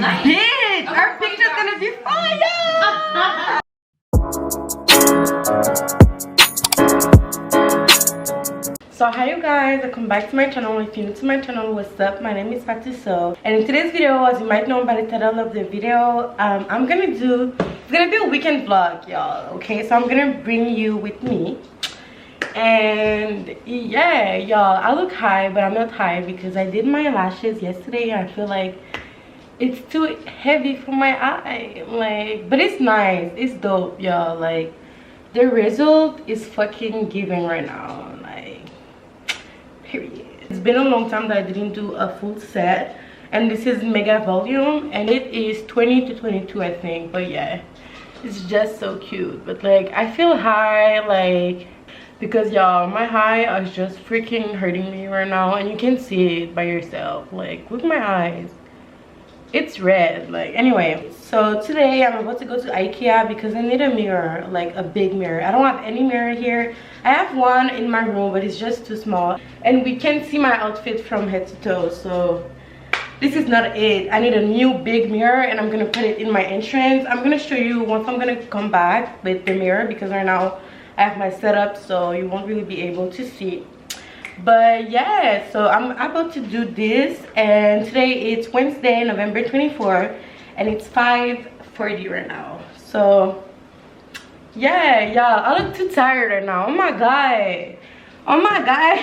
Nice. Bitch, our picture's gonna be fire. So hi you guys, welcome back to my channel. If you're new to my channel, what's up? My name is Fatouusow, and in today's video, as you might know by the title of the video, it's gonna be a weekend vlog, y'all. Okay, so I'm gonna bring you with me. And yeah, y'all, I look high, but I'm not high because I did my lashes yesterday and I feel like it's too heavy for my eye. Like, but it's nice, it's dope, y'all. Like, the result is fucking giving right now. Like, period. It's been a long time that I didn't do a full set, and this is mega volume and it is 20 to 22, I think. But yeah, it's just so cute. But like, I feel high, like, because y'all, my eye is just freaking hurting me right now, and you can see it by yourself. Like, look at my eyes, it's red. Like, anyway, so today I'm about to go to IKEA because I need a mirror, like a big mirror. I don't have any mirror here. I have one in my room, but it's just too small, and we can't see my outfit from head to toe, so this is not it. I need a new big mirror, and I'm gonna put it in my entrance. I'm gonna show you once I'm gonna come back with the mirror, because right now I have my setup, so you won't really be able to see. But yeah, so I'm about to do this, and today it's Wednesday, November 24th, and it's 5:40 right now. So yeah, y'all, I look too tired right now. Oh my god, oh my god.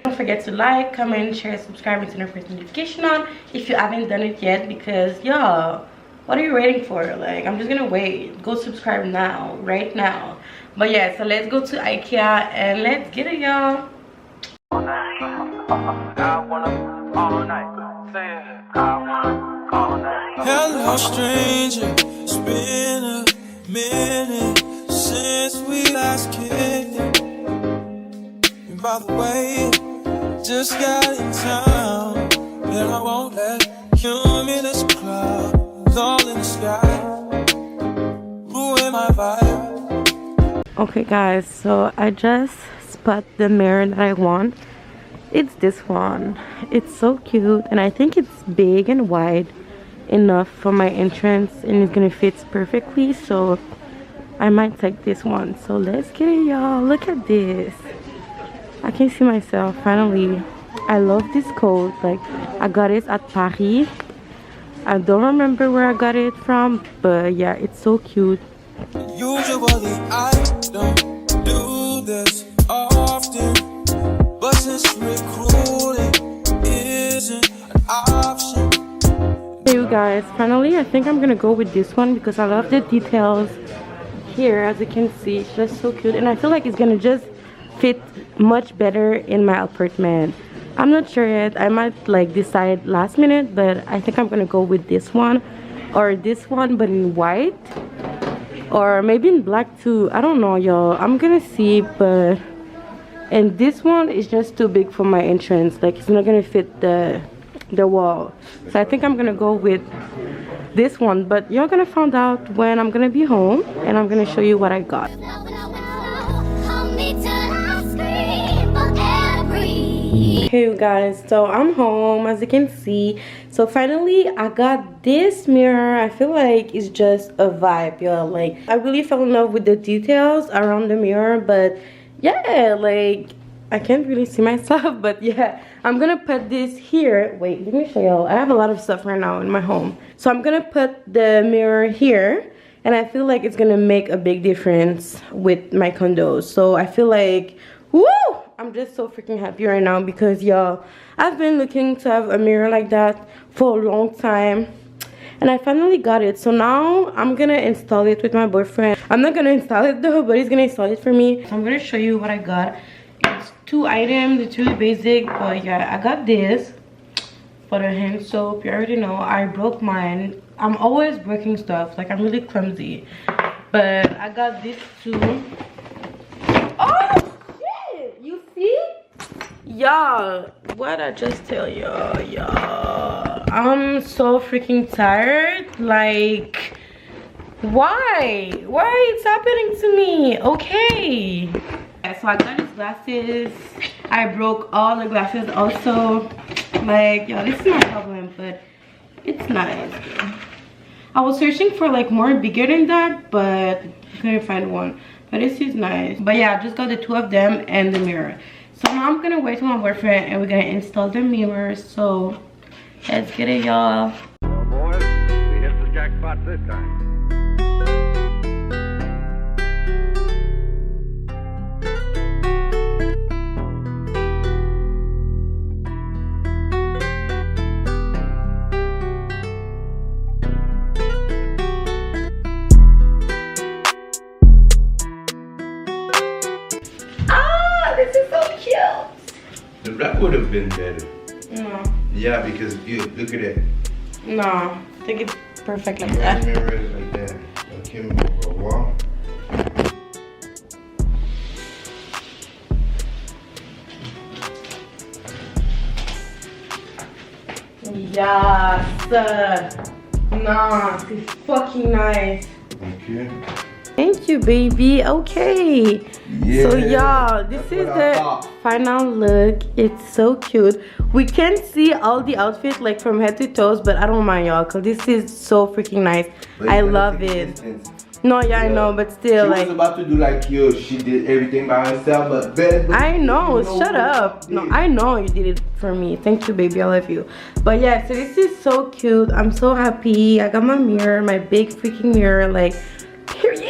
Don't forget to like, comment, share, subscribe, and turn your post notification on if you haven't done it yet, because y'all, what are you waiting for? Like, I'm just gonna wait. Go subscribe now, right now. But yeah, so let's go to IKEA and let's get it, y'all. Hello stranger, it's been a minute since we last kicked it. And by the way, just got in town, and I won't let cumulus clouds all in the sky ruin my vibe. Okay guys, so I just spot the mirror that I want. It's this one. It's so cute, and I think it's big and wide enough for my entrance, and it's gonna fit perfectly, so I might take this one. So let's get it, y'all. Look at this. I can see myself finally. I love this coat. Like, I got it at Paris. I don't remember where I got it from, but yeah, it's so cute. Usually I don't do this often, but since recruiting isn't an option. Hey you guys, finally I think I'm gonna go with this one because I love the details here. As you can see, it's just so cute, and I feel like it's gonna just fit much better in my apartment. I'm not sure yet. I might like decide last minute, but I think I'm gonna go with this one or this one, but in white, or maybe in black too. I don't know, y'all. I'm gonna see. But and this one is just too big for my entrance. Like, it's not gonna fit the wall, so I think I'm gonna go with this one. But you're gonna find out when I'm gonna be home, and I'm gonna show you what I got. Hey you guys, so I'm home, as you can see. So finally I got this mirror. I feel like it's just a vibe, y'all. Like, I really fell in love with the details around the mirror. But yeah, like, I can't really see myself, but yeah, I'm gonna put this here. Wait, let me show y'all. I have a lot of stuff right now in my home, so I'm gonna put the mirror here, and I feel like it's gonna make a big difference with my condo. So I feel like, woo, I'm just so freaking happy right now, because y'all, I've been looking to have a mirror like that for a long time, and I finally got it. So now I'm gonna install it with my boyfriend. I'm not gonna install it though, but he's gonna install it for me. So I'm gonna show you what I got. It's 2 items. It's really basic, but yeah, I got this for the hand soap. You already know I broke mine. I'm always breaking stuff. Like, I'm really clumsy, but I got this too. Oh shit, you see, y'all, what I just tell y'all, I'm so freaking tired. Like, why it's happening to me? Okay, so I got these glasses. I broke all the glasses also. Like, y'all, this is my problem, but It's nice. I was searching for like more bigger than that, but I couldn't find one. But this is nice. But yeah, I just got the 2 of them and the mirror. So now I'm gonna wait for my boyfriend and we're gonna install the mirror. So let's get it, y'all. Well, boys, we hit the jackpot this time. This is so cute. The wrap would have been better. No. Yeah, because you look at it. No. I think it's perfect like I that. remember it like that. It came over a wall. Yes. Nah, it's fucking nice. Okay. Thank you, baby. Okay. Yeah. So y'all, this is the final look. It's so cute. We can see all the outfits like from head to toes, but I don't mind, y'all, because this is so freaking nice. I love it. No, yeah, I know, but still, she like, was about to do like you. She did everything by herself, but I know. Shut up. No, I know you did it for me. Thank you, baby. I love you. But yeah, so this is so cute. I'm so happy. I got my mirror, my big freaking mirror, like, period.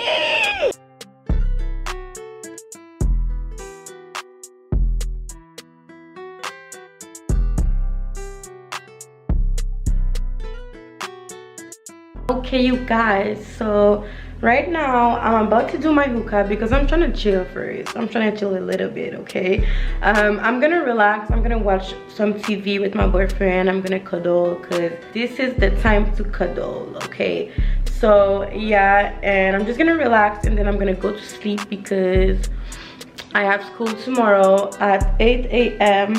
Okay, you guys, so right now I'm about to do my hookah because I'm trying to chill first. I'm trying to chill a little bit, okay? I'm gonna relax. I'm gonna watch some TV with my boyfriend. I'm gonna cuddle because this is the time to cuddle, okay? So yeah, and I'm just gonna relax and then I'm gonna go to sleep because I have school tomorrow at 8 a.m.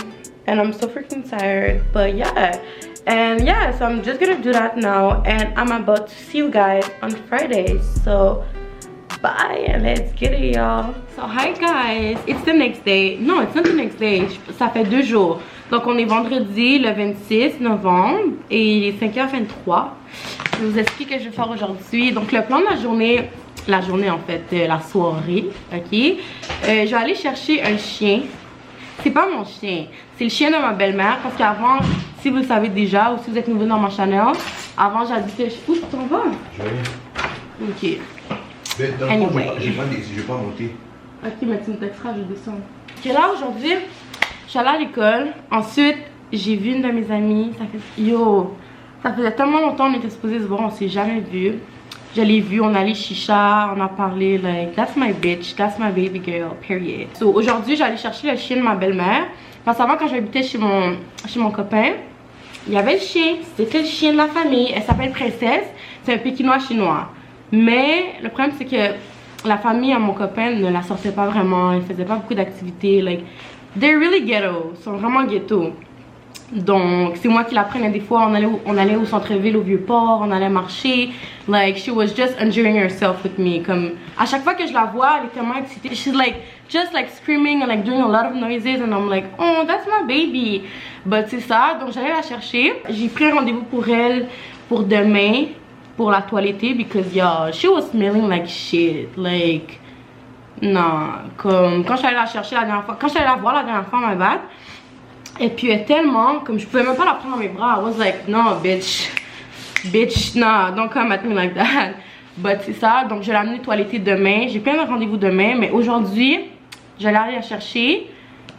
and I'm so freaking tired. But yeah, and yeah, so I'm just gonna do that now and I'm about to see you guys on Friday. So bye and let's get it, y'all. So hi guys, it's the next day. No, it's not the next day, ça fait 2 jours. Donc on est vendredi le 26 novembre et il est 5h23. Je vais vous expliquer ce que je vais faire aujourd'hui. Donc le plan de la journée en fait, la soirée, ok. Je vais aller chercher un chien. C'est pas mon chien, c'est le chien de ma belle-mère parce qu'avant, si vous le savez déjà ou si vous êtes nouveau dans ma chaîne, avant j'habitais... Où tu t'en vas? Ok. Anyway. Je vais pas monter. Ok, mais tu me texteras, je descends. Ok, là aujourd'hui, je suis allée à l'école. Ensuite, j'ai vu une de mes amies. Ça faisait tellement longtemps qu'on était supposés se voir, on s'est jamais vu. Je l'ai vu, on a allé chicha, on a parlé, like, that's my bitch, that's my baby girl, period. So, aujourd'hui, j'allais chercher le chien de ma belle-mère. Parce qu'avant, quand j'habitais chez mon copain, il y avait le chien, c'était le chien de la famille. Elle s'appelle Princesse, c'est un pékinois chinois. Mais le problème, c'est que la famille à mon copain ne la sortait pas vraiment, ils faisaient pas beaucoup d'activités, like, they're really ghetto, ils sont vraiment ghetto. Donc c'est moi qui la prenais des fois, on allait au centre-ville, au Vieux-Port, on allait marcher. Like she was just enjoying herself with me. Comme à chaque fois que je la vois, elle est tellement excitée. She's like just like screaming and like doing a lot of noises and I'm like, oh that's my baby. But c'est ça, donc j'allais la chercher. J'ai pris un rendez-vous pour elle pour demain pour la toiletter because yo, she was smelling like shit. Like non, comme quand j'allais la chercher la dernière fois, quand j'allais la voir la dernière fois, my bad. Et puis tellement, comme je pouvais même pas la prendre dans mes bras, I was like, no bitch, nah, don't come at me like that. But c'est ça, donc je vais l'amener toiletter demain. J'ai plein de rendez-vous demain, mais aujourd'hui, j'allais aller la chercher.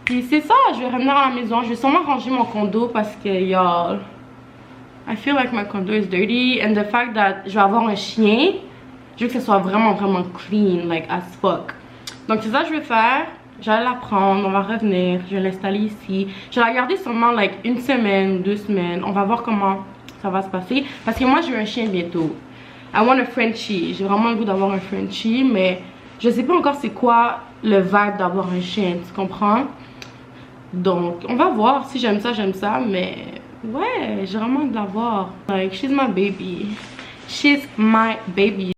Puis c'est ça, je vais revenir à la maison. Je vais sûrement ranger mon condo parce que, y'all, I feel like my condo is dirty. And the fact that je vais avoir un chien, je veux que ce soit vraiment, vraiment clean, like as fuck. Donc c'est ça que je vais faire. J'allais la prendre, on va revenir, je vais l'installer ici. Je vais la garder seulement like 1 semaine, 2 semaines. On va voir comment ça va se passer. Parce que moi j'ai un chien bientôt. I want a Frenchie. J'ai vraiment le goût d'avoir un Frenchie. Mais je sais pas encore c'est quoi le vibe d'avoir un chien, tu comprends? Donc on va voir. Si j'aime ça. Mais ouais, j'ai vraiment envie de l'avoir. Like she's my baby. She's my baby.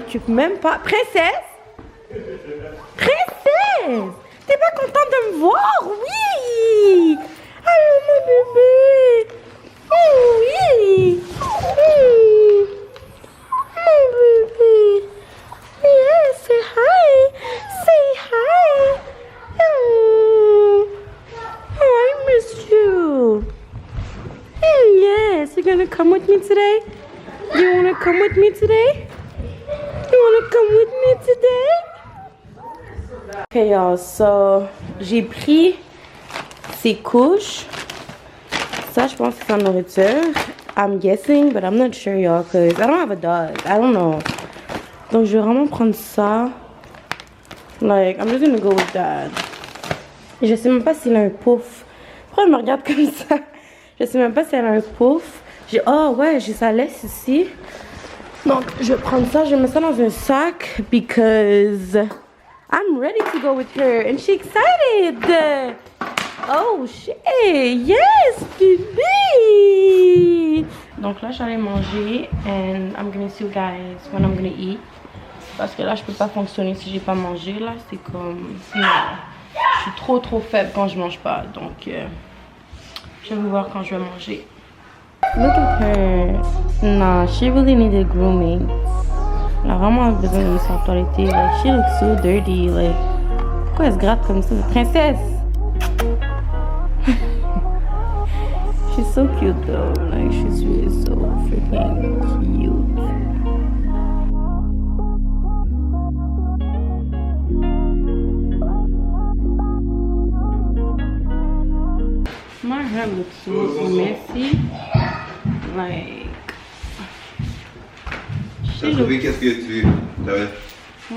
occupe même pas. Princesse? Princesse! T'es pas contente de me voir? Oui! Allô, mon bébé! Oh, oui! Mon bébé! Yes, say hi! Say hi! Oh, I miss you! Yes, you're gonna come with me today? You wanna come with me today? You wanna come with me today? Okay, y'all, so j'ai pris ces couches. Ça, je pense que c'est en nourriture. I'm guessing, but I'm not sure, y'all, because I don't have a dog. I don't know. Donc, je vais vraiment prendre ça. Like, I'm just gonna go with that. Et je sais même pas s'il a un pouf. Pourquoi elle me regarde comme ça? Je sais même pas si elle a un pouf. Oh ouais, j'ai sa laisse ici. Donc, je vais prendre ça, je vais mettre ça dans un sac because I'm ready to go with her and she's excited. Oh shit, yes, baby. Donc là, j'allais manger and I'm gonna see you guys when I'm gonna eat. Parce que là, je peux pas fonctionner si j'ai pas mangé. Là, c'est comme... Non. Je suis trop faible quand je mange pas. Donc, je vais vous voir quand je vais manger. Look at her. Nah, she really needed grooming. Elle a vraiment besoin de se toiletter. Like, she looks so dirty. Like, pourquoi elle se gratte comme ça? Princesse! She's so cute though. Like, she's really so freaking cute. My hair looks so messy. Like, T'as trouvé qu'est-ce que tu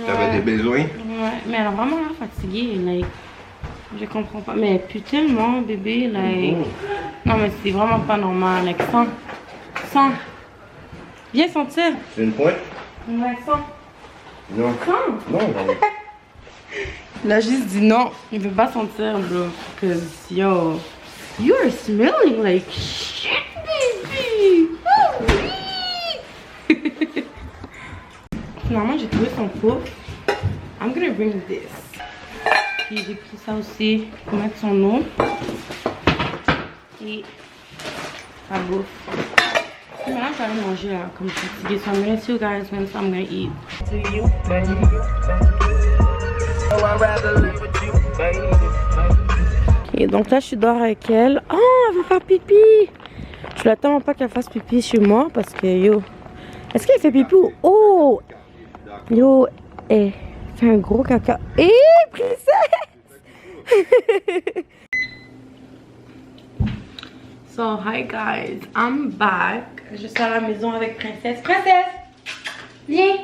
avais des besoins? Ouais, mais elle a vraiment l'air fatiguée. Like, je comprends pas. Mais plus tellement, bébé. Like, non, mais c'est vraiment pas normal. Like, sans. Viens sentir. Une pointe? Ouais, sans. Non. Sans. Non. Il a juste dit non. Il veut pas sentir, bro. Cause, yo, you are smelling like shit, baby. Oh, oui. Finalement, j'ai trouvé son pot. I'm gonna bring this. Puis j'ai pris ça aussi pour mettre son eau. Et sa bouffe. Et maintenant, je vais aller manger là, comme je suis fatiguée. So I'm gonna see you guys when I'm gonna eat. Ok, donc là, je suis dehors avec elle. Oh, elle veut faire pipi. Je l'attends pas qu'elle fasse pipi chez moi parce que yo. Est-ce qu'elle fait pipi ou... Oh! Yo, elle fait un gros caca. Hé, princesse! So, hi guys, I'm back. Je suis à la maison avec princesse. Princesse! Viens!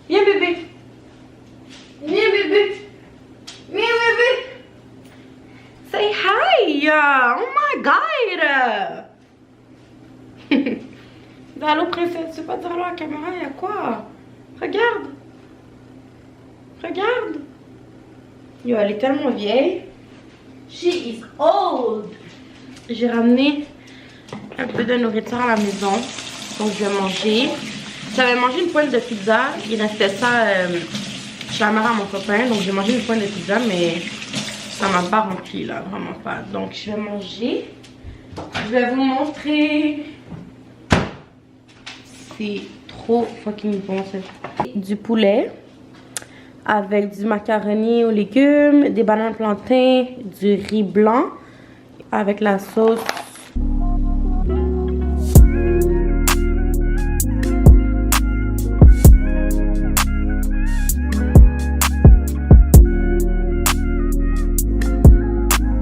Viens bébé! Viens bébé! Viens bébé! Say hi! Oh my god! Allô princesse, tu veux pas dire allô à la caméra, y'a quoi? Regarde! Regarde! Yo, elle est tellement vieille. She is old! J'ai ramené un peu de nourriture à la maison. Donc je vais manger. J'avais mangé une pointe de pizza. Il restait ça chez la mère à mon copain. Donc j'ai mangé une pointe de pizza, mais ça m'a pas rempli là, vraiment pas. Donc je vais manger. Je vais vous montrer. C'est trop fucking bon ça. Du poulet avec du macaroni aux légumes, des bananes plantains, du riz blanc avec la sauce.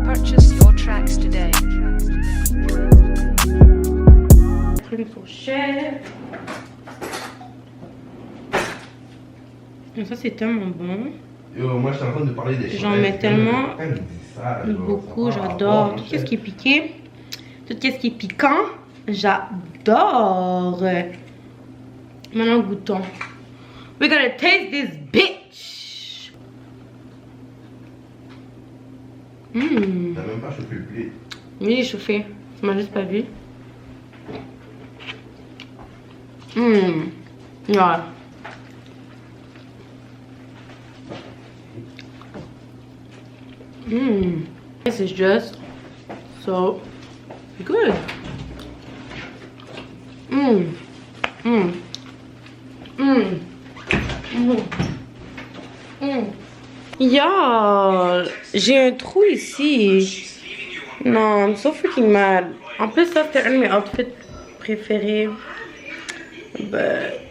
Purchase your tracks today. Une fourchette. Ça c'est tellement bon. Yo, moi je suis en train de parler des choses. J'en mets tellement beaucoup, j'adore. Tout ce qui est piqué, tout ce qui est piquant, j'adore. Maintenant goûtons. We're gonna taste this bitch. T'as même pas chauffé le blé. Oui, j'ai chauffé. Tu m'as juste pas vu. Ouais. This is just so good. Y'all, j'ai un trou ici. Non, I'm so freaking mad. En plus, ça c'était un de mes outfits préférés. But,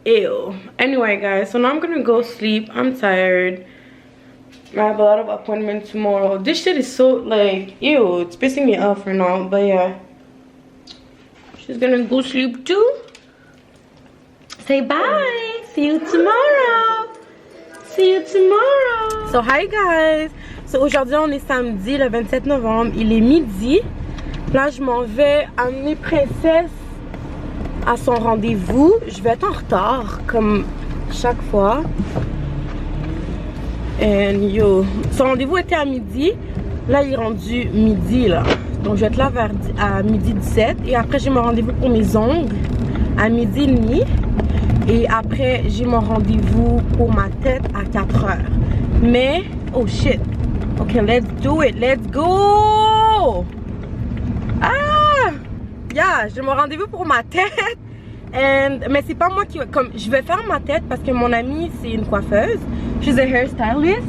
ew. Anyway, guys, so now I'm gonna go sleep. I'm tired. I have a lot of appointments tomorrow. This shit is so, like, ew. It's pissing me off right now. But yeah. She's gonna go sleep too. Say bye. See you tomorrow. See you tomorrow. So hi guys. So aujourd'hui on est samedi le 27 novembre. Il est midi. Là je m'en vais amener Princesse à son rendez-vous. Je vais être en retard comme chaque fois. And yo, son rendez-vous était à midi. Là il est rendu midi là. Donc je vais être là vers à midi 17. Et après j'ai mon rendez-vous pour mes ongles à midi et demi. Et après, j'ai mon rendez-vous pour ma tête à 4h. Mais, oh shit. Ok, let's do it. Let's go! Ah! Yeah, j'ai mon rendez-vous pour ma tête. Mais c'est pas moi qui... Comme, je vais faire ma tête parce que mon amie, c'est une coiffeuse. She's a hairstylist.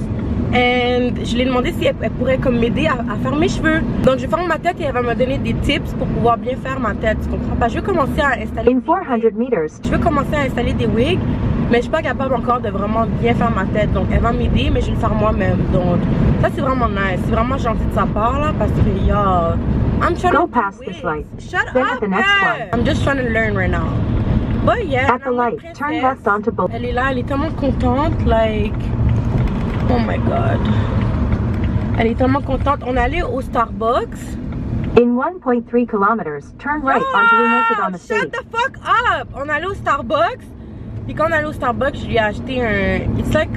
Et je lui ai demandé si elle pourrait comme m'aider à faire mes cheveux. Donc je vais faire ma tête et elle va me donner des tips pour pouvoir bien faire ma tête. Tu comprends pas? Je vais commencer à installer. In 400 meters. Je vais commencer à installer des wigs, mais je suis pas capable encore de vraiment bien faire ma tête. Donc elle va m'aider, mais je vais le faire moi-même. Donc ça c'est vraiment nice. C'est vraiment gentil de sa part là parce que yo, I'm trying Go to past this light. Shut Then up. at the next one. I'm just trying to learn right now. But yeah. At the light, turn left onto both. Elle est là, elle est tellement contente, like. Oh my god. Elle est tellement contente. On est allé au Starbucks. In 1.3 kilometers, turn right onto Renoted Shut Estate. the fuck up! On est allé au Starbucks. Puis quand on est allé au Starbucks, je lui ai acheté un... It's like...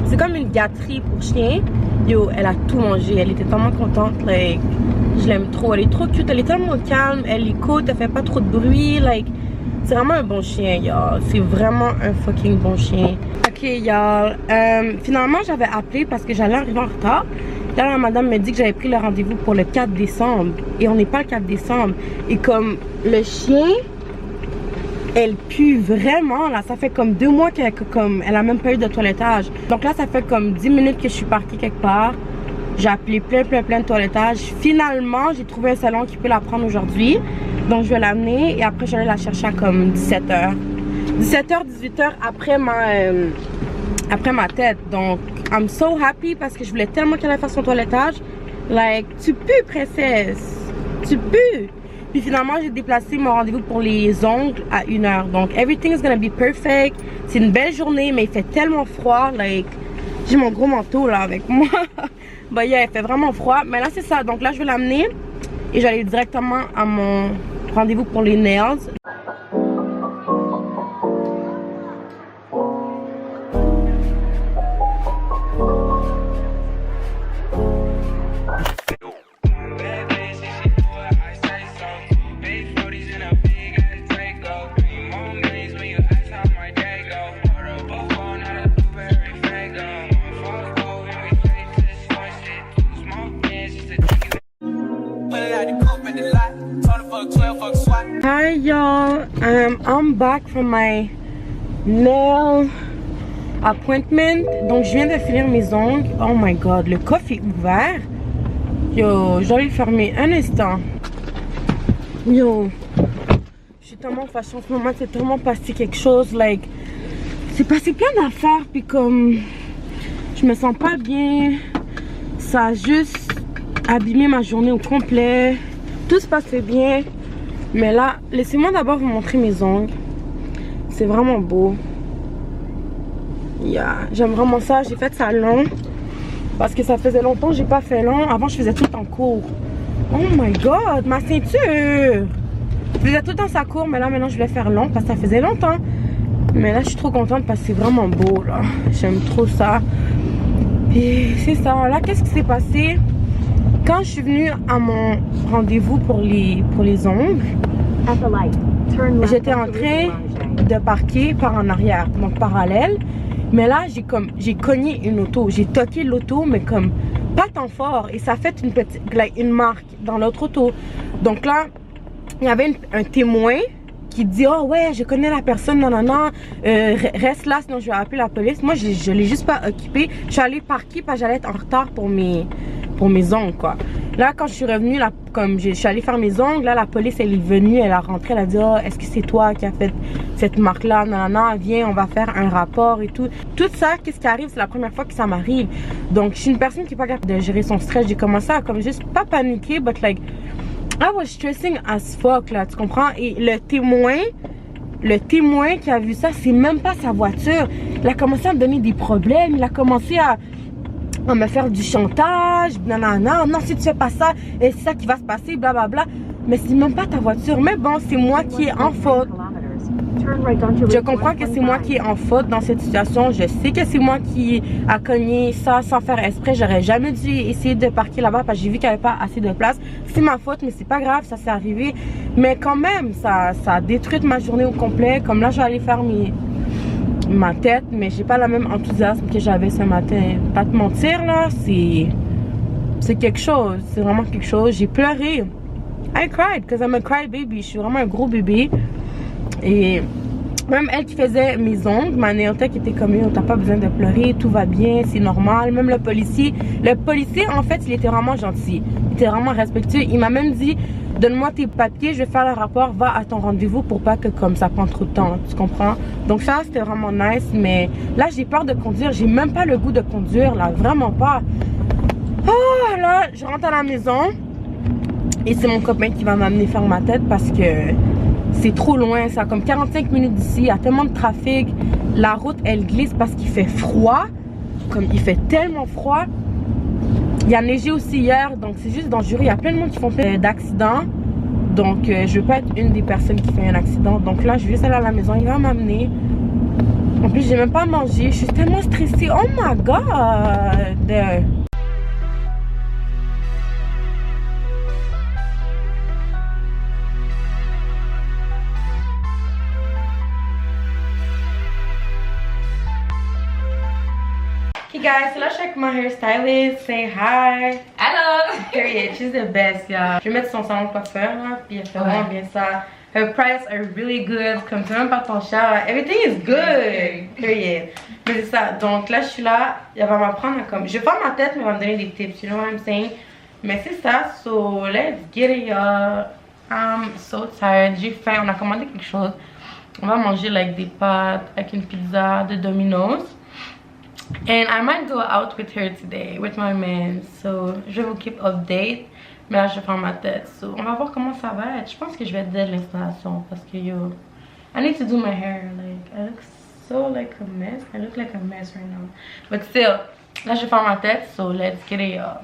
c'est comme une gâterie pour chien. Yo, elle a tout mangé. Elle était tellement contente. Like, je l'aime trop. Elle est trop cute. Elle est tellement calme. Elle écoute. Elle fait pas trop de bruit. Like, c'est vraiment un bon chien, y'all. C'est vraiment un fucking bon chien. Ok, y'all. Finalement, j'avais appelé parce que j'allais arriver en retard. Là, la madame me dit que j'avais pris le rendez-vous pour le 4 décembre. Et on n'est pas le 4 décembre. Et comme le chien, elle pue vraiment. Là, ça fait comme 2 mois qu'elle a même pas eu de toilettage. Donc là, ça fait comme 10 minutes que je suis partie quelque part. J'ai appelé plein de toilettage. Finalement, j'ai trouvé un salon qui peut la prendre aujourd'hui. Donc, je vais l'amener et après, je vais la chercher à comme 17h. 17h, 18h après ma tête. Donc, I'm so happy parce que je voulais tellement qu'elle aille faire son toilettage. Like, tu pues, princesse. Tu pues. Puis finalement, j'ai déplacé mon rendez-vous pour les ongles à 1h. Donc, everything is gonna be perfect. C'est une belle journée, mais il fait tellement froid. Like, j'ai mon gros manteau là avec moi. Bah, yeah, il fait vraiment froid. Mais là, c'est ça. Donc là, je vais l'amener et j'allais directement à mon rendez-vous pour les nails. Hi y'all, I'm back from my nail appointment. Donc je viens de finir mes ongles. Oh my god, le coffre est ouvert. Yo, j'allais le fermer un instant. Yo, je suis tellement fâchée en ce moment. C'est tellement passé quelque chose. Like, c'est passé plein d'affaires. Puis comme, je me sens pas bien. Ça a juste abîmé ma journée au complet. Tout se passait bien. Mais là, laissez-moi d'abord vous montrer mes ongles. C'est vraiment beau. Yeah, j'aime vraiment ça. J'ai fait ça long. Parce que ça faisait longtemps que j'ai pas fait long. Avant, je faisais tout en court. Oh my god, ma ceinture! Je faisais tout dans sa cour, mais là, maintenant, je voulais faire long parce que ça faisait longtemps. Mais là, je suis trop contente parce que c'est vraiment beau, là. J'aime trop ça. Et c'est ça. Là, qu'est-ce qui s'est passé? Quand je suis venue à mon rendez-vous pour les ongles, j'étais en train de parquer par en arrière, donc parallèle. Mais là, j'ai cogné une auto. J'ai toqué l'auto, mais comme pas tant fort. Et ça a fait une marque dans l'autre auto. Donc là, il y avait un témoin qui dit oh ouais, je connais la personne, non, reste là, sinon je vais appeler la police. Moi, je l'ai juste pas occupé. Je suis allée parquer parce que j'allais être en retard pour mes ongles, quoi. Là, quand je suis revenue, là, comme je suis allée faire mes ongles, là, la police, elle est venue, elle a rentré, elle a dit oh, est-ce que c'est toi qui as fait cette marque-là? Non, viens, on va faire un rapport et tout. Tout ça, qu'est-ce qui arrive? C'est la première fois que ça m'arrive. Donc, je suis une personne qui est pas capable de gérer son stress. J'ai commencé à comme juste pas paniquer, but like I was stressing as fuck, là, tu comprends? Et le témoin qui a vu ça, c'est même pas sa voiture. Il a commencé à me donner des problèmes. Il a commencé à me faire du chantage. Non, si tu fais pas ça, c'est ça qui va se passer, blablabla. Mais c'est même pas ta voiture. Mais bon, c'est moi qui est en faute. Je comprends que c'est moi qui est en faute dans cette situation. Je sais que c'est moi qui a cogné ça sans faire exprès. J'aurais jamais dû essayer de parquer là-bas parce que j'ai vu qu'il n'y avait pas assez de place. C'est ma faute, mais c'est pas grave, ça s'est arrivé. Mais quand même, ça a détruit ma journée au complet. Comme là, je vais aller faire ma tête, mais j'ai pas le même enthousiasme que j'avais ce matin. Pas te mentir, là, c'est quelque chose. C'est vraiment quelque chose. J'ai pleuré. I cried because I'm a cry baby. Je suis vraiment un gros bébé. Et même elle qui faisait mes ongles, ma néotech était comme oh, t'as pas besoin de pleurer, tout va bien, c'est normal. Même le policier en fait, il était vraiment gentil, il était vraiment respectueux. Il m'a même dit donne-moi tes papiers, je vais faire le rapport, va à ton rendez-vous pour pas que comme ça prend trop de temps, tu comprends? Donc ça c'était vraiment nice. Mais là j'ai peur de conduire, j'ai même pas le goût de conduire là, vraiment pas. Oh là, je rentre à la maison et c'est mon copain qui va m'amener faire ma tête parce que c'est trop loin, ça, comme 45 minutes d'ici, il y a tellement de trafic, la route elle glisse parce qu'il fait froid, comme il fait tellement froid. Il y a neigé aussi hier, donc c'est juste dangereux, il y a plein de monde qui font plein d'accidents, donc je veux pas être une des personnes qui fait un accident. Donc là je vais juste aller à la maison, il va m'amener. En plus j'ai même pas mangé, je suis tellement stressée, oh my god. Hey guys, so let's check my hairstylist. Say hi. Hello. Period. She's the best, y'all. Je vais mettre son salon de coiffeur là, puis elle fait vraiment bien ça. Her prices are really good. Comme c'est même pas ton cher. Everything is good. Period. Mais c'est ça. Donc là, je suis là. Elle va m'apprendre à comme. Je vais faire ma tête, mais elle va me donner des tips. You know what I'm saying? Mais c'est ça. So let's get it, y'all. I'm so tired. J'ai faim. On a commandé quelque chose. On va manger like des pâtes avec une pizza de Domino's. And I might go out with her today, with my man. So, je vais vous keep update. Mais là, je vais faire ma tête. So, on va voir comment ça va être. Je pense que je vais être de l'installation parce que yo, I need to do my hair. Like, I look so like a mess. I look like a mess right now. But still, là, je vais faire ma tête. So, let's get it, y'all.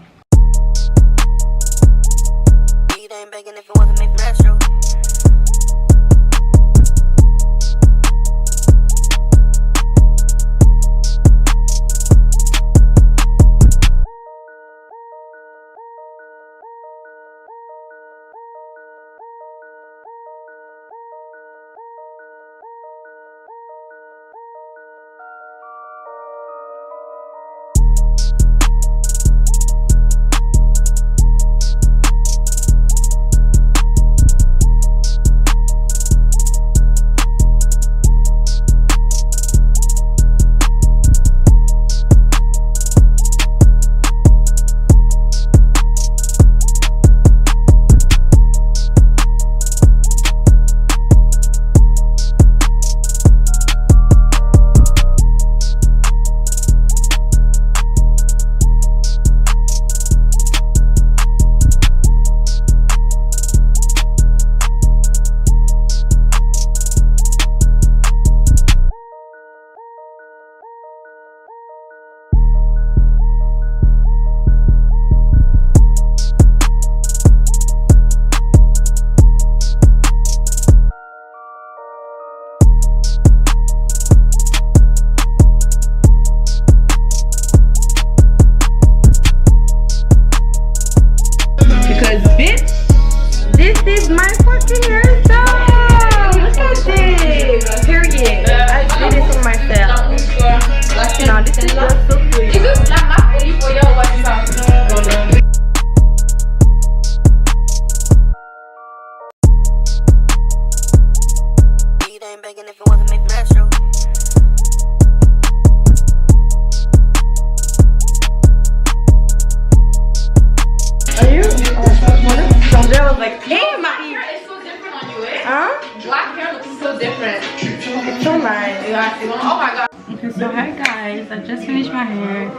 I was like, hey, Marie. Black hair is so different on you, eh? Huh? Black hair looks so different. It's so nice. Oh my god. Okay, so hi guys, I just finished my hair.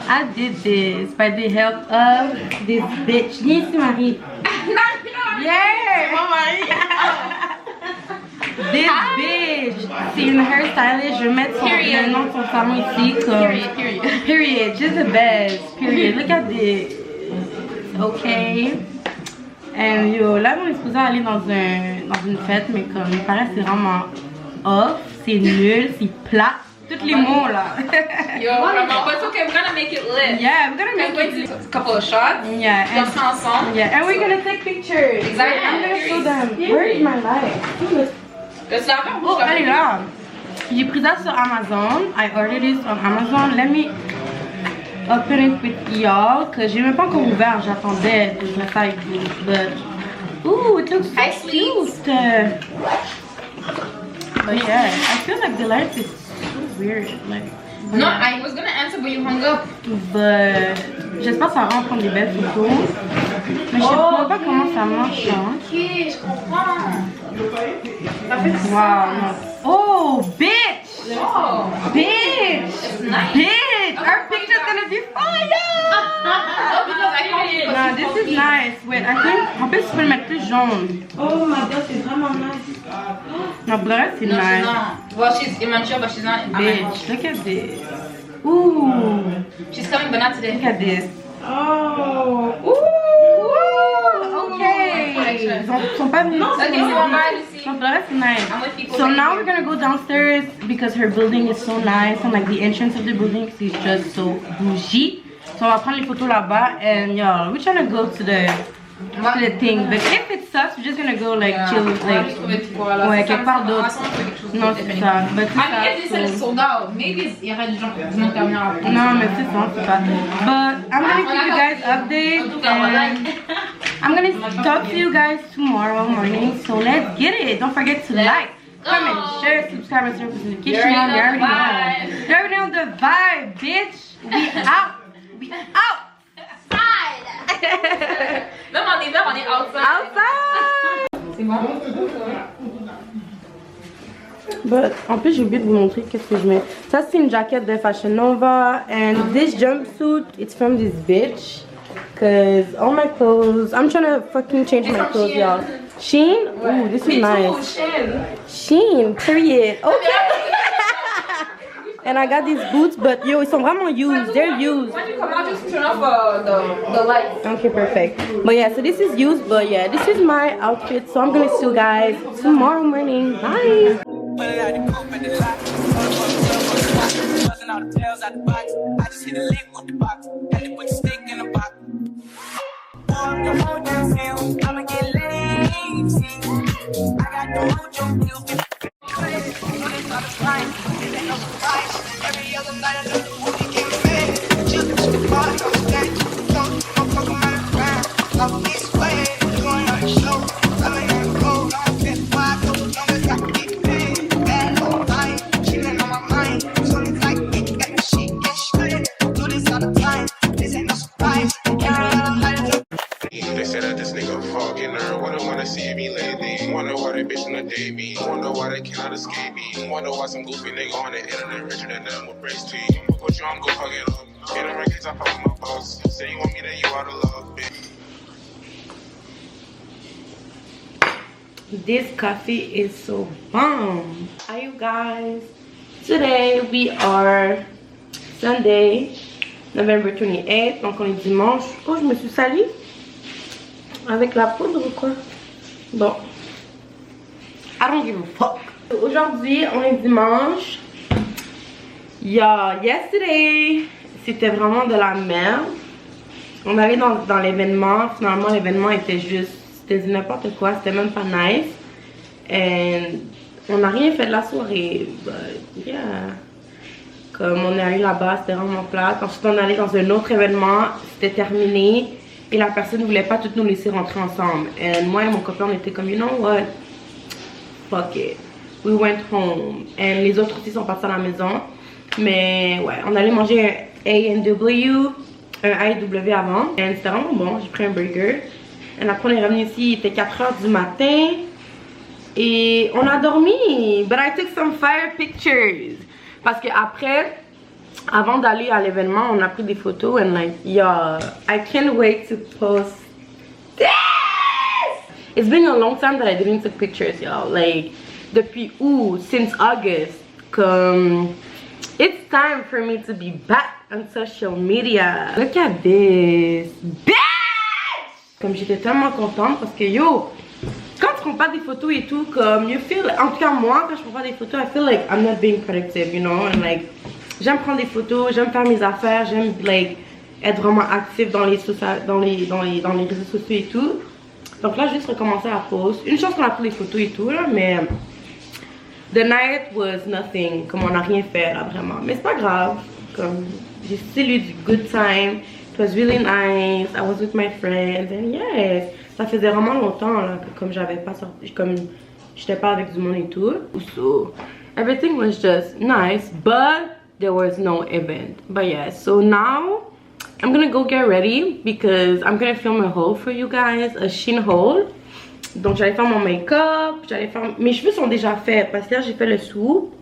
I did this by the help of this bitch. Yes, Marie. Yeah. Oh my This bitch. C'est une hairstylist. Je vais mettre le nom de son salon ici. Period. She's the best. Period. Look at this. Okay. And yo, là on est supposé aller dans une fête, mais comme il paraît c'est vraiment off, c'est nul, c'est plat. Tous les mots là. Yo, vraiment, but it's okay, we're gonna make it lit. Yeah, we're gonna make it a couple of shots. Yeah, and ensemble. Yeah, and we're gonna take pictures. Exactly. I'm gonna show them. Where is my light? Oh, elle est là. J'ai pris ça sur Amazon. I ordered it on Amazon. Let me open it with y'all, cause j'ai même pas encore ouvert. J'attendais que je le fasse avec vous. But ooh, it looks so cute. But yeah, I feel like the light is so weird. Like. No, I was gonna answer, but you hung up. But j'espère que ça va prendre des belles photos. Mais je sais pas comment ça marche. Hein. Ok, je comprends. Wow. No. Oh, bitch! Oh, Bitch! it's nice. Bitch! Our picture's gonna be fire! Because I can't even No, this is nice. Wait, I think. En plus, tu peux le mettre plus jaune. Oh my god, c'est vraiment nice. No, but that's No, she's nice. not. Well, she's immature, but she's not. Bitch, look at this. Ooh. She's coming, but not today. Look at this. Oh. Ooh. Okay. Ils sont pas venus. Okay, so bye, Lucy. No, but that's nice. I'm with people. So now we're gonna go downstairs because her building is so nice and like the entrance of the building is just so bougie. So on va prendre les photos là-bas and y'all, we're trying to go to the thing. But if it sucks, we're just gonna go like chill, like ouais, quelque part d'autre. Non, c'est ça. But I mean, if they said sold out, maybe il y aurait du monde qui vient après. non, mais c'est ça, c'est pas. But I'm gonna keep you guys updated and I'm gonna talk to you guys tomorrow morning. So let's get it. Don't forget to like, comment, share, subscribe, and turn notifications. You already know. You already know the vibe, bitch. We out. We out. Même en hiver, on est outside. Outside. C'est bon? But en plus j'ai oublié de vous montrer qu'est-ce que je mets. Ça c'est une jaquette de Fashion Nova and this jumpsuit it's from this bitch. Cause all my clothes, I'm trying to fucking change my clothes, y'all. Shein? Ooh, this is nice. Shein, period. Okay. And I got these boots, but yo, ils sont vraiment used. They're used. When you come out, just turn off the lights. Okay, perfect. But yeah, so this is used, but yeah, this is my outfit. So I'm gonna see you guys tomorrow morning. Bye. Every other night I know the movie get mad. Just push the body on the deck. Don't fuck around. I'm this way. Doing on the show. Coming on the road. I'm set wide open. Numbers got to get paid. Bad whole night. Chillin' on my mind. So it's like it got the shit get straight. Do this all the time. This ain't no surprise. Every other night they said that this nigga fucking her. Wanna see me lately. Wonder why they bitch in the day me. Wonder why they cannot escape me. Wonder why some goofy nigga on the internet richer than them with brace teeth. Put you on, go fuck it up. Get a records, I fuck my boss. Say you want me, then you out of love, bitch. This coffee is so bomb. Hi you guys. Today we are Sunday, November 28th. Donc on est dimanche. Oh, je me suis salie avec la poudre ou quoi? Bon, I don't give a fuck. Aujourd'hui, on est dimanche. Yesterday, c'était vraiment de la merde. On allait dans l'événement. Finalement, l'événement était juste, c'était n'importe quoi. C'était même pas nice. Et on n'a rien fait de la soirée. But yeah. Comme on est allé là-bas, c'était vraiment plate. Ensuite, on allait dans un autre événement. C'était terminé. Et la personne ne voulait pas toutes nous laisser rentrer ensemble. Et moi et mon copain, on était comme, you know what? Fuck it. We went home. Et les autres aussi sont partis à la maison. Mais ouais, on allait manger un A&W avant. Et c'était vraiment bon. J'ai pris un burger. Et après on est revenu ici, il était 4 h du matin. Et on a dormi. But I took some fire pictures. Parce que après, avant d'aller à l'événement, on a pris des photos. And like, yeah, I can't wait to post this. It's been a long time that I didn't take pictures, y'all. Like, depuis août, since August. Comme, it's time for me to be back on social media. Look at this. Bitch! Comme j'étais tellement contente parce que yo, quand tu prends pas des photos et tout, comme you feel, en tout cas moi, quand je prends pas des photos, I feel like I'm not being productive, you know, and like, j'aime prendre des photos, j'aime faire mes affaires, j'aime like être vraiment active dans les réseaux sociaux et tout. Donc là, juste recommencer à poster. Une chance qu'on a pris des photos et tout là, mais the night was nothing, comme on n'a rien fait là vraiment. Mais c'est pas grave, comme j'ai still eu du good time. It was really nice. I was with my friends and yes, ça faisait vraiment longtemps là que comme j'avais pas sorti, comme j'étais pas avec du monde et tout. So everything was just nice, but there was no event. But yeah, so now I'm gonna go get ready because I'm gonna film a haul for you guys, a Shein haul. Donc j'allais faire mon make-up, j'allais faire... Mes cheveux sont déjà faits parce que là j'ai fait le swoop.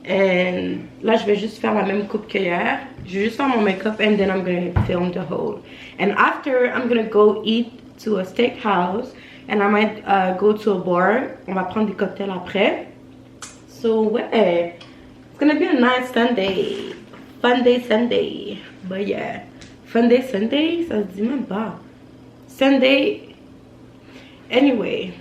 Et là je vais juste faire la même coupe qu'hier. Je vais juste faire mon make-up and then I'm gonna film the haul. And after I'm gonna go eat to a steakhouse and I might go to a bar. On va prendre des cocktails après. So ouais, it's gonna be a nice Sunday. Fun day Sunday. But yeah, fun day Sunday, ça se dit même pas. Sunday. Anyway.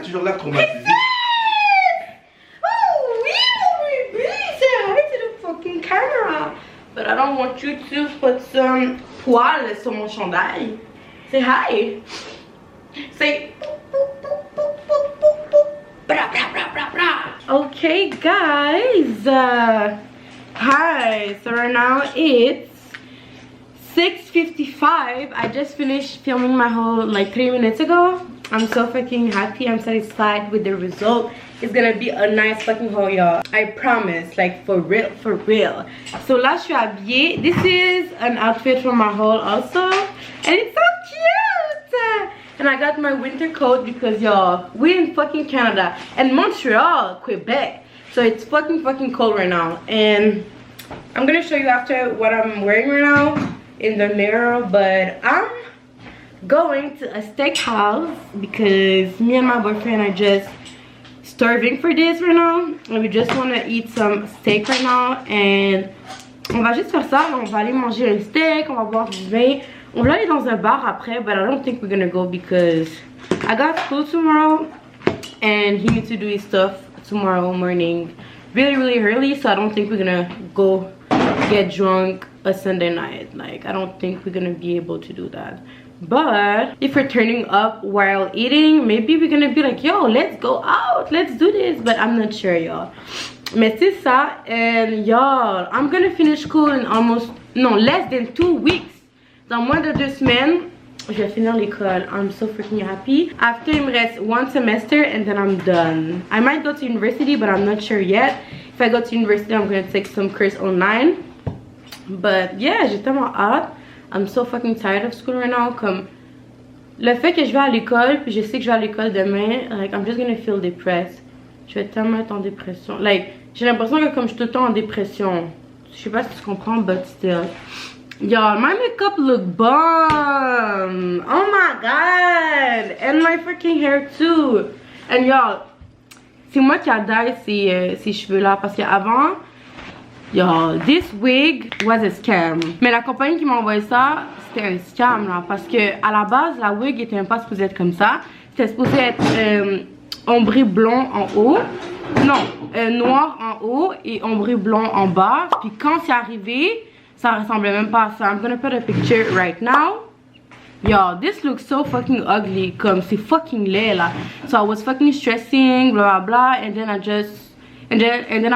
Toujours là traumatisée. Oh, oui, baby, say hi to the fucking camera. But I don't want you to put some poils sur mon chandail. Say hi. Say bra bra bra bra bra. Okay, guys. Hi. So right now it's 6:55. I just finished filming my haul like 3 minutes ago. I'm so fucking happy. I'm satisfied with the result. It's gonna be a nice fucking haul, y'all. I promise, like for real, for real. So là, je suis habillée. This is an outfit from my haul also, and it's so cute. And I got my winter coat because y'all, we're in fucking Canada and Montreal, Quebec. So it's fucking cold right now. And I'm gonna show you after what I'm wearing right now in the mirror, but I'm going to a steakhouse because me and my boyfriend are just starving for this right now and we just want to eat some steak right now. And on va juste faire ça, on va aller manger un steak, on va boire du vin, on va aller dans un bar après, but I don't think we're gonna go because I got school tomorrow and he needs to do his stuff tomorrow morning really early, so I don't think we're gonna go get drunk a Sunday night. Like, I don't think we're gonna be able to do that. But if we're turning up while eating, maybe we're gonna be like, yo, let's go out, let's do this. But I'm not sure, y'all. Mais c'est ça. And y'all, I'm gonna finish school in less than 2 weeks. Dans moins de 2 semaines, je vais finir l'école. I'm so freaking happy. After, il me reste 1 semester and then I'm done. I might go to university, but I'm not sure yet. If I go to university, I'm gonna take some course online. But yeah, j'ai tellement hâte. I'm so fucking tired of school right now. Comme le fait que je vais à l'école, puis je sais que je vais à l'école demain, like I'm just gonna feel depressed. Je vais tellement être en dépression. Like, j'ai l'impression que comme je suis tout le temps en dépression. Je sais pas si tu comprends, but still. Y'all, my makeup look bomb. Oh my god. And my freaking hair too. And y'all, c'est moi qui a dye ces cheveux là. Parce qu'avant, y'all, this wig was a scam. Mais la compagnie qui m'a envoyé ça, c'était un scam là. Parce que à la base, la wig était pas supposée être comme ça. C'était supposé être ombré blond en haut. Non, noir en haut et ombre blanc en bas. Puis quand c'est arrivé, ça ressemblait même pas à ça. I'm gonna put a picture right now. Yo, this looks so fucking ugly. Comme c'est fucking laid là. So I was fucking stressing, blah blah blah, and then I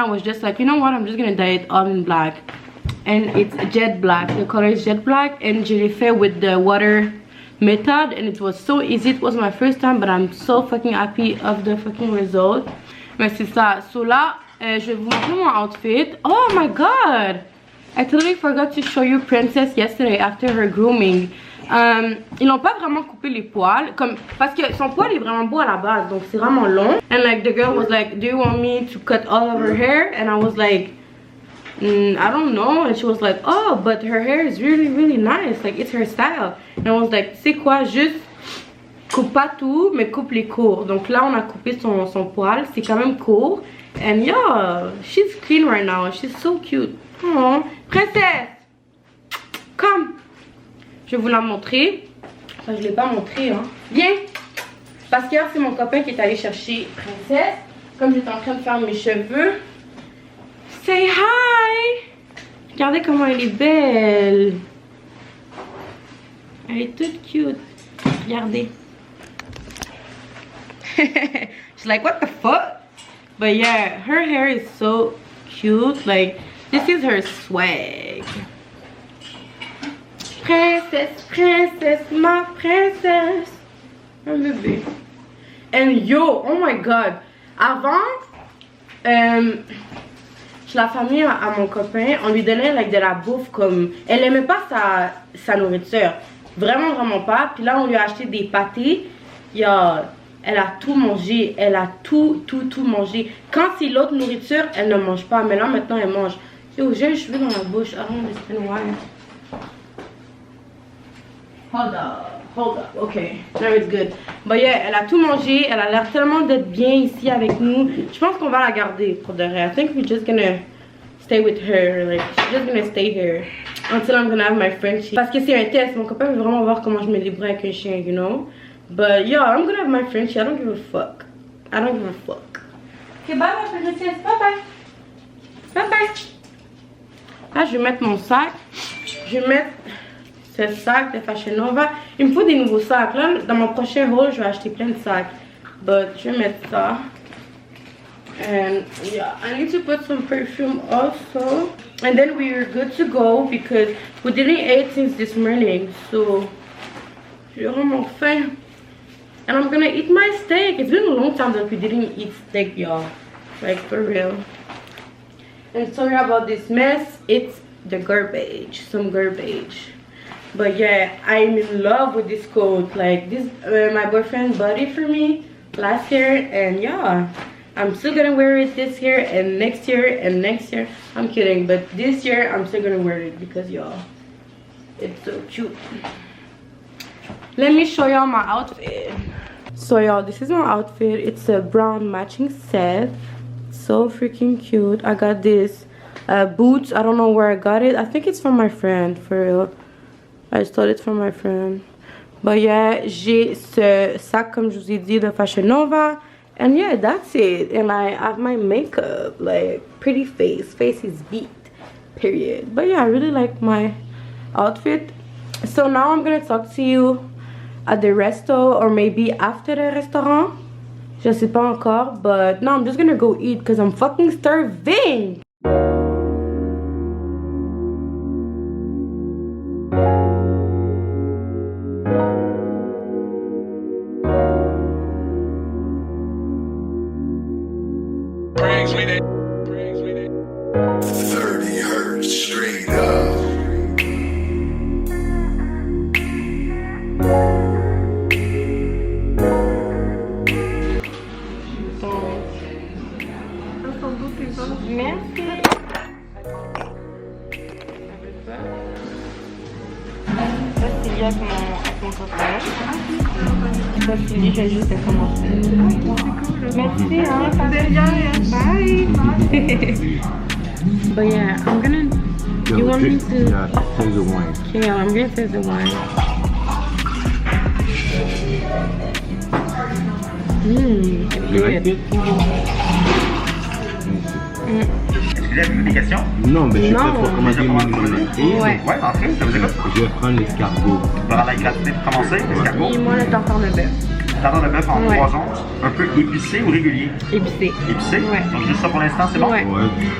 was just like, you know what? I'm just gonna dye it all in black. And it's jet black. The color is jet black, and je l'ai fait with the water method, and it was so easy. It was my first time, but I'm so fucking happy of the fucking result. Mais c'est ça. So là, je vais vous montrer mon outfit. Oh my god! I totally forgot to show you Princess yesterday after her grooming. Ils n'ont pas vraiment coupé les poils, parce que son poil est vraiment beau à la base, donc c'est vraiment long. And like the girl was like, do you want me to cut all of her hair? And I was like, I don't know. And she was like, oh, but her hair is really really nice, like it's her style. And I was like, c'est quoi, juste coupe pas tout, mais coupe les cours. Donc là on a coupé son poil, c'est quand même court. And yeah, she's clean right now, she's so cute. Oh, princesse, come. Je vais vous la montrer. Enfin, je ne l'ai pas montré, hein. Viens. Parce que c'est mon copain qui est allé chercher Princesse. Comme j'étais en train de faire mes cheveux. Say hi. Regardez comment elle est belle. Elle est toute cute. Regardez. She's like, what the fuck? But yeah, her hair is so cute. Like, this is her swag. Princesse, princesse, ma princesse. Un bébé. And yo, oh my god. Avant, chez la famille à mon copain, on lui donnait like, de la bouffe comme... Elle aimait pas sa nourriture. Vraiment, vraiment pas. Puis là, on lui a acheté des pâtés. Elle a tout mangé. Elle a tout mangé. Quand c'est l'autre nourriture, elle ne mange pas. Mais là, maintenant, elle mange. Yo, j'ai les cheveux dans la bouche. I don't understand why. Hold up, okay, now it's good. But yeah, elle a tout mangé, elle a l'air tellement d'être bien ici avec nous. Je pense qu'on va la garder pour de vrai. I think we're just gonna stay with her, like, she's just gonna stay here until I'm gonna have my Frenchie. Parce que c'est un test, mon copain veut vraiment voir comment je me débrouille avec un chien, you know. But yeah, I'm gonna have my Frenchie, I don't give a fuck. I don't give a fuck. Okay, bye bye, princesse, bye bye. Bye bye. Là, je vais mettre mon sac. Je vais mettre ce sac de Fashion Nova. Il me faut des nouveaux sacs. Là, dans mon prochain haul, je vais acheter plein de sacs. But je vais mettre ça. And yeah, I need to put some perfume also. And then we are good to go because we didn't eat since this morning. So, j'ai vraiment faim. And I'm gonna eat my steak. It's been a long time that we didn't eat steak, y'all. Like, for real. And sorry about this mess. It's the garbage. Some garbage. But yeah, I'm in love with this coat. Like this, my boyfriend bought it for me last year, and yeah, I'm still gonna wear it this year and next year and next year. I'm kidding, but this year I'm still gonna wear it because y'all, it's so cute. Let me show y'all my outfit. So y'all, this is my outfit. It's a brown matching set. So freaking cute. I got this boots. I don't know where I got it. I think it's from my friend, for real. I stole it from my friend. But yeah, j'ai ce sac comme je vous ai dit de Fashion Nova. And yeah, that's it. And I have my makeup, like pretty face. Face is beat, period. But yeah, I really like my outfit. So now I'm gonna talk to you at the resto or maybe after the restaurant. Je sais pas encore, but now I'm just gonna go eat because I'm fucking starving. Brings me that. 30 hertz straight up. Merci. Ça c'est lié avec mon copain. Ça c'est lié, j'ai juste commencé. Merci, hein. Bye. But yeah, I'm gonna. You want me to? Yeah, taste the wine. Okay, I'm gonna taste the wine. You like it? Est-ce que vous avez des questions? Non, mais je suis Non. prêt pour commander une menu. Ouais. Ouais, entrez, je vous écoute. Je vais prendre l'escargot. Dans la gratuité pour commencer, l'escargot. Et moi le tartare de bœuf. Tartare de bœuf en Ouais. 3 onces, un peu épicé ou régulier? Épicé. Épicé? Ouais. Donc juste ça pour l'instant, c'est bon? Ouais.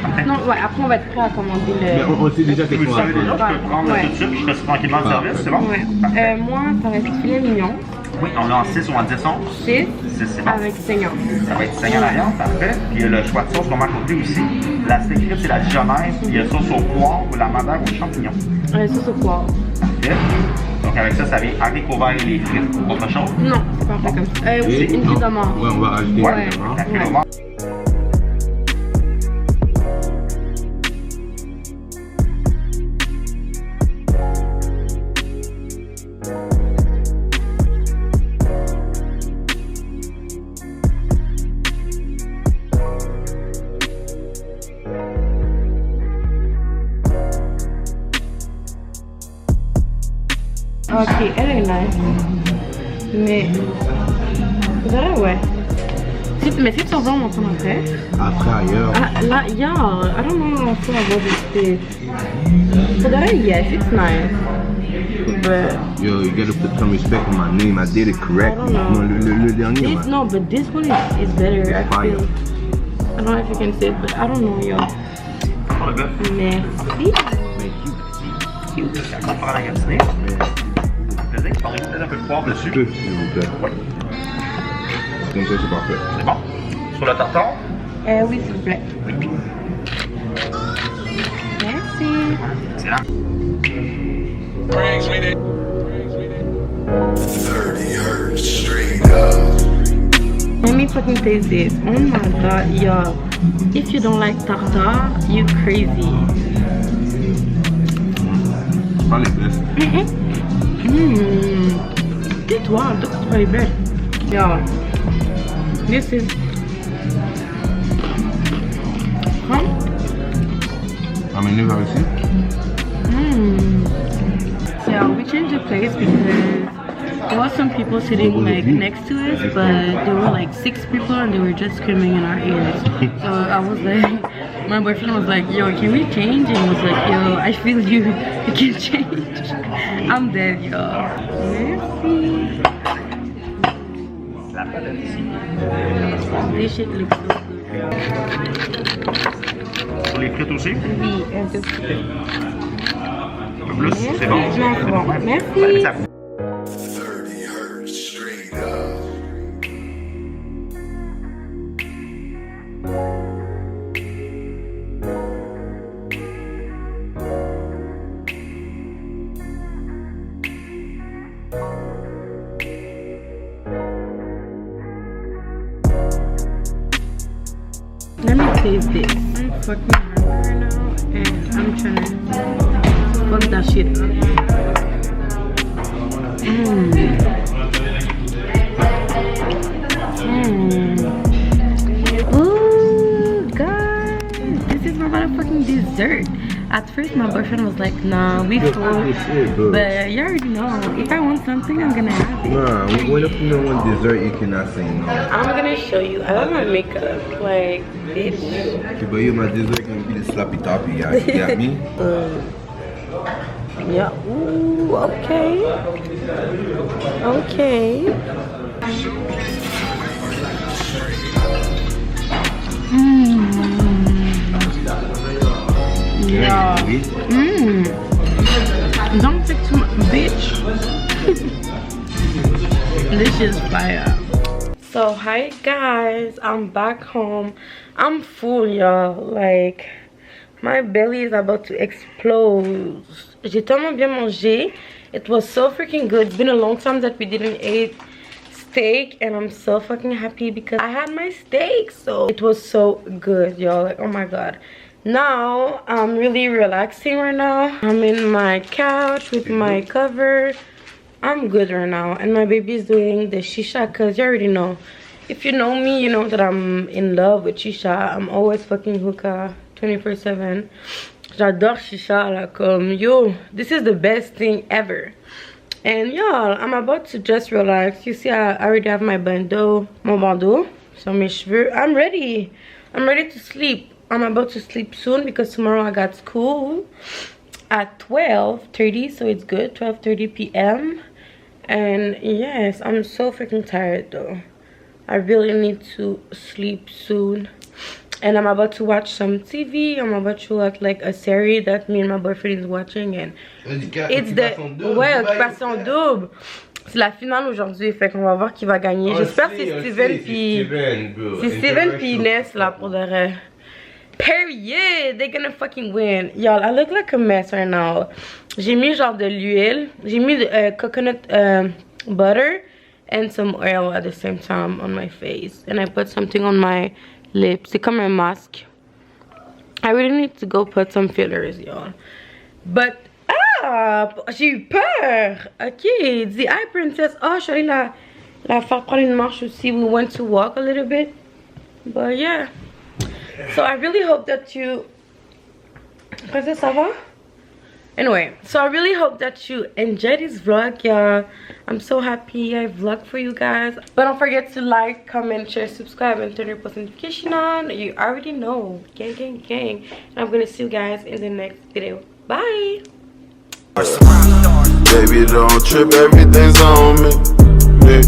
Parfait. Non, ouais, après on va être prêt à commander Mais le... on sait déjà Vous qu'est-ce le qu'on va savez déjà, faire. je peux prendre Ouais. tout de suite, puis je fais ça tranquillement le service, c'est bon? Ouais. Parfait. Moi, ça va être filet mignon. Oui, on l'a en 6 ou en 10 onces. 6 6, c'est bon. avec saignant. Ça va être saignant la viande, parfait. Puis il y a le choix de sauce qu'on va à côté aussi. La steak frites, c'est la dijonnaise, puis il y a sauce au poire ou la madère aux champignons. Sauce au poivre. Parfait. Donc avec ça, ça vient haricots verts et les frites. Autre chose? Non, c'est parfait comme ça. Oui, une petite demande. Ouais, on va rajouter Ouais. une demande. Parfait, Ouais. au revoir. Ok, elle est nice. Mais... Vous verrez, ouais. Mais si tu en vends, on s'en après. Après, ailleurs. Ah, là, yeah, I don't know if I love this. For the yes, it's nice. But Yo, you gotta put some respect on my name. I did it correct. I don't know. Non, le dernier, this, man. no, but this one is better. I Fire. feel. I don't know if you can say it, but I don't know, yo. Pour le bœuf. Merci. On va faire la gratinée. Vous plaisez? On peut-être un peu de poivre dessus. Peu, s'il vous plaît. Oui. Comme ça, c'est parfait. C'est bon. Sur le tartare? Oui, s'il vous plaît. Oui. Merci. Excellent. Brings me that. 30 hertz straight up. Let me fucking taste this. Oh my god, yo. If you don't like tartare, you crazy. Pas les best. Tais-toi, donc c'est pas les bêtes. Yo. This is... Huh? Amenez vers ici. Yeah, we changed the place because there was some people sitting like next to us, but there were like 6 people and they were just screaming in our ears. So I was like, my boyfriend was like, yo, can we change? And I was like, yo, I feel you can change. I'm dead, yo. Merci. La palette ici. This shit looks so good. Pour les frites aussi? Oui, un peu plus. Un peu plus, c'est bon. C'est bon. Merci. Ouais, ça- 30 hertz straight up. Let me taste this. I'm fucking hungry right now and I'm trying to fuck that shit up. Ooh, guys, this is my motherfucking dessert. At first, my boyfriend was like, nah, we full. But you already know, if I want something, I'm gonna have it. Nah, when you don't want dessert, you cannot say no. I'm gonna show you. I love my makeup. Like, bitch. Okay, but you, my dessert can be the sloppy toppy, yeah. You got me? Yeah. Ooh, okay. Okay. Yeah. Don't take too much, bitch. This is fire. So hi guys, I'm back home. I'm full, y'all. Like, my belly is about to explode. J'ai tellement bien mangé. It was so freaking good. It's been a long time that we didn't eat steak, and I'm so fucking happy because I had my steak. So it was so good, y'all. Like, oh my god. Now I'm really relaxing right now. I'm in my couch with my cover. I'm good right now, and my baby's doing the shisha because you already know. If you know me, you know that I'm in love with shisha. I'm always fucking hookah 24/7. J'adore shisha, like yo, this is the best thing ever. And y'all, I'm about to just relax. You see, I already have my bandeau, mon bandeau, sur mes cheveux. I'm ready to sleep. I'm about to sleep soon because tomorrow I got school at 12:30, so it's good. 12:30 p.m. and yes, I'm so freaking tired though. I really need to sleep soon. And I'm about to watch some TV. I'm about to watch like a series that me and my boyfriend is watching, and it's the Occupation Double. C'est la finale aujourd'hui, fait qu'on va voir qui va gagner. J'espère que c'est Steven puis Inès là pour de vrai. Period, they're gonna fucking win. Y'all, I look like a mess right now. J'ai mis genre de l'huile, j'ai mis coconut butter and some oil at the same time on my face, and I put something on my lips. C'est comme un masque. I really need to go put some fillers, y'all. But j'ai eu peur. Ok, the eye princess. Oh, je suis allée la faire prendre une marche aussi. We went to walk a little bit, but yeah. So I really hope that you. Princess, ça va? Anyway, so I really hope that you enjoyed this vlog, y'all. I'm so happy I vlogged for you guys. But don't forget to like, comment, share, subscribe, and turn your post notification on. You already know. Gang, gang, gang. And I'm gonna see you guys in the next video. Bye. Baby, don't trip, everything's on me.